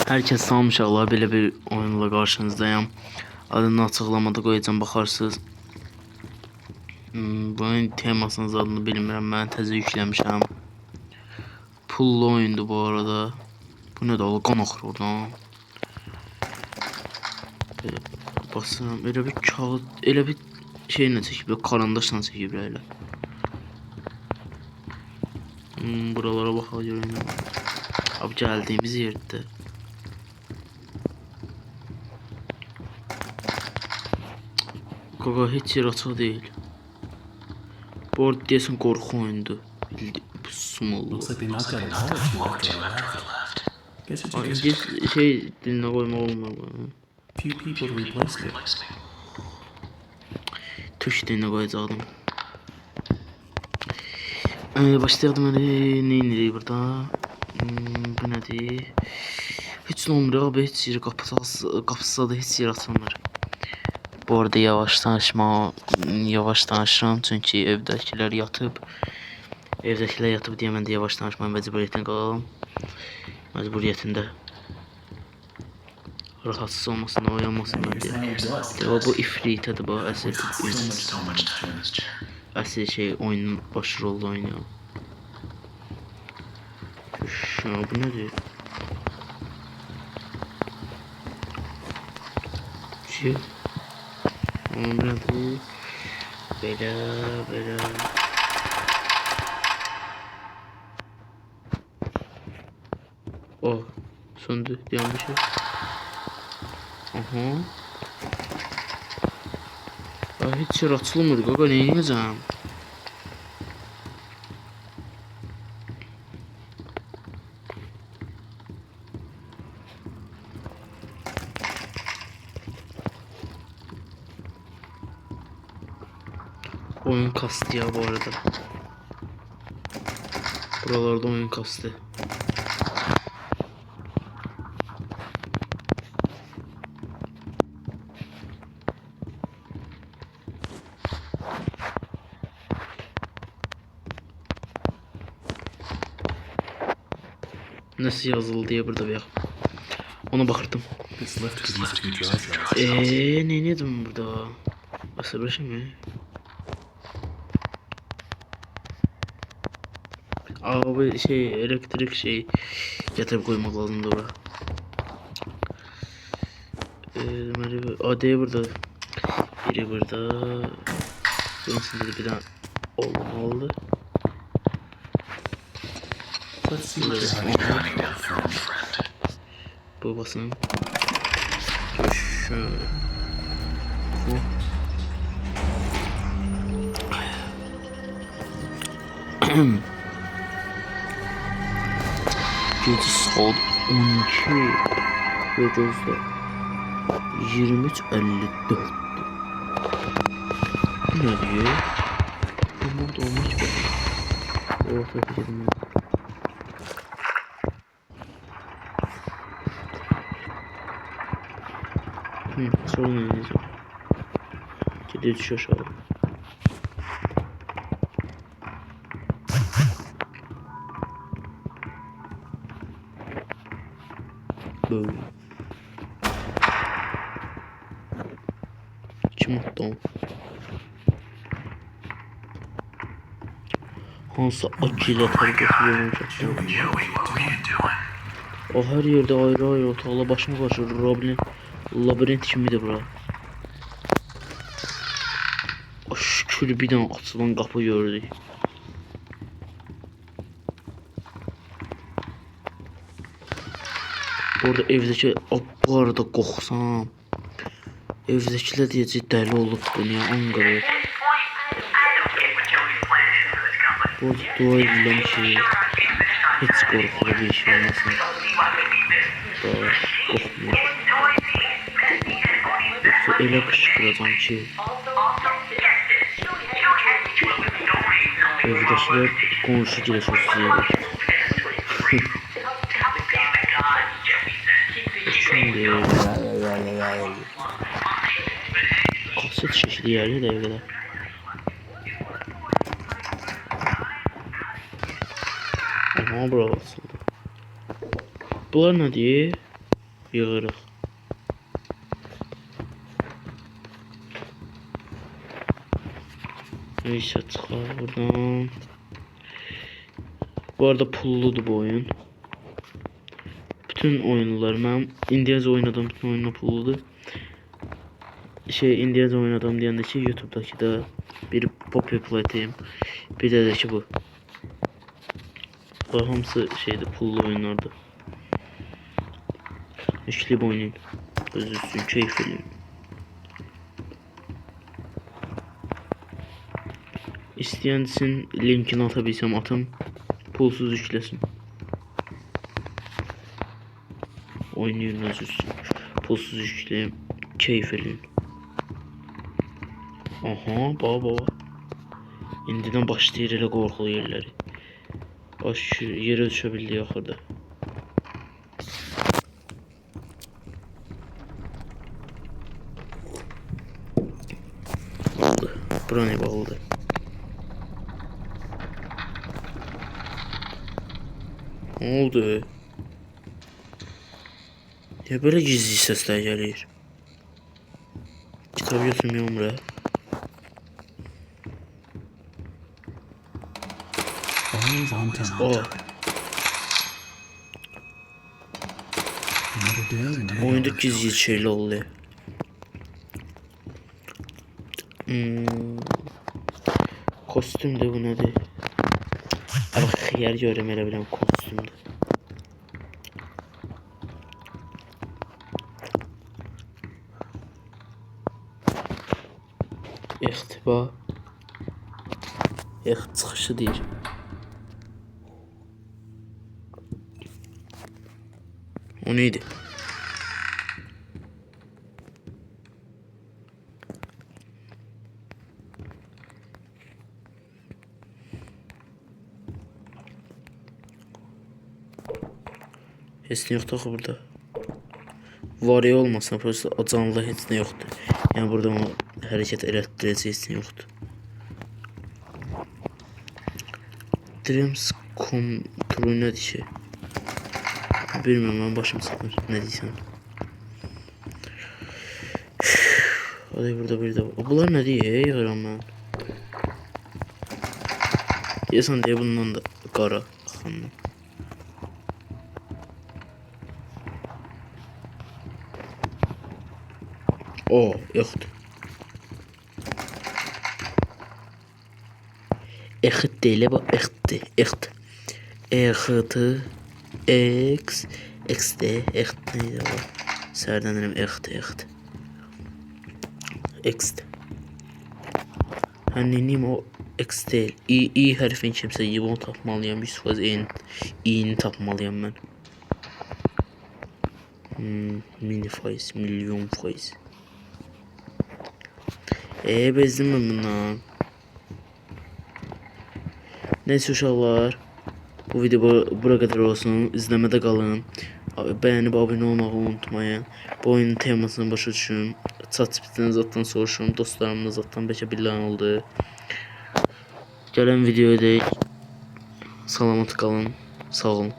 Herkes salmış Allah, belə bir oyunla qarşınızdayım. Adını açıqlamada qoyacağım, baxarsınız. Bunun temasının adını bilmirəm, mən təzə yükləmişəm. Pullu oyundur bu arada. Bu nə də Allah, qan axır oradan. Basıram, elə bir kağıt, elə bir şeylə çəkiblər, karandaşla çəkiblər elə. Buralara baxaq görəyim. Abi gəldiyimiz yerdə. Qaqa heç yer açıq deyil. Bu arada deyəsən qorxu oyundur. Looks like they knocked out all of you after I left. Guess what you İngiliz şey dilinə qoymaq olmur. Few people to replace me. Türk dilinə qoyacaqdım. Başlayalım, ne inirik burada? Bu nədir? Heç nə olmur abi, heç yer qapısı da heç yer açılmır. Bu arada yavaş danışıram çünkü evdəkiler yatıp deyə mən də yavaş danışmaya məcburiyyətində qalalım. Məcburiyyətində rahatsız olmasınlar, oyanmasınlar deyə. Bu ifritədir bu, əsl şey oyunun baş rolda oynuyor. Bu nədir? Şey Onları belə. Oh, söndü, yanlış. Aha. Hiç yer açılmır, qaqa, nə edəcəm? Oyun kastı ya bu arada. Buralarda oyun kastı. Nasıl yazıldı diye burada bir ona bakırdım. Ne dedim burada? Asablaşım mı? Abi şey elektrik şey getirip koymak lazımdı oraya. Adaya burada. Biri burada. Bunun içinde de bir tane olmalı. Bu basın. Şöyle. Gece saat 12 ve gözde 23:54. Ne diyor? Burada olmuş mu? Orta gidelim. Sorun ne diyeceğim? Gidiyor düşüyor aşağı. Böyle. Kim attı o? Hansı acıyla terbiyesi olacak? O her yerde ayrı otaqla başıma qarşı labirent kimidir bura. Şükür bir dənə açılan qapı gördük. Orada evdeki bu arada qoxsam evdəkilər deyəcək dəli olub bu niyə anqırır. Bu arada dua edirəm ki heç qorxulu bir şey olmasın. Qorxmuyor. Yoxsa elə qışqıracam ki evdəkilər qonşu gəlişəsidir. Şimdi kaset şişli yerli de evde. Aha burası. Bunlar ne diye? yığırıq. Neyse çıxar buradan. Bu arada pulludur bu oyun. Bütün oyunlar mən indiyəcə oynadığım bütün oyunlar pulludur. İndiyəcə oynadım deyəndə ki, YouTube'dakı da bir Poppy Playtime, bir də ki bu. Bu hamısı şeydir, pullu oyunlardır. Yükleyib oynayın. Özünüz üçün keyif edin. İstəyən üçün linkini ata bilsəm atım. Pulsuz yükləsin. Oynayın özünüz üçün. Pulsuz yükləyim. Keyif edin. Aha, baba. İndidən başlayır elə qorxulu yerləri. Baş yerə düşə bildik axırda. Bura ne bağlıdır? Ne oldu? Ya böyle gizli sesler gelir. Kitap götürmüyorum buraya. Always on time. Oh. Oyunda gizli şeyler oluyor. Kostüm de bu nedir? Bak xiyar görəm elə biləm kostümdür. İxtiba. Çıxışı deyir. O neydi? Heç nə yoxdur axı burada. Variya olmasın, prosta canlı heç nə yoxdur. Yəni burada onu hərəkət elətdirəcək heç nə yoxdur. Dreams Control nədir ki? Bilmirəm, mən başım sıxır. Nə deyirsən? Hadi burada bir də var. Bunlar nə deyir? Yığıram mən. Deyəsən deyə bundan da qara xanım. O, yoxdur. Ext deyil, bu extdir, ext. Ext, x, xd, ext neydi o? Sərdən ext, ext. Ext. Neyim o x deyil. I hərfin kimsə yiyib onu tapmalıyam. 100% i'ni tapmalıyam mən. Mini faiz, milyon faiz. Bezdim ben bundan. Neyse uşaqlar, bu video bura kadar olsun. İzləmədə qalın. Bəyənib abunə olmağı unutmayın. Bu oyunun temasını başa düşün. Chat-GPT-dən zaten soruşun. Dostlarımla zaten bəlkə bilən oldu. Gələn videoya dək salamat qalın. Sağ olun.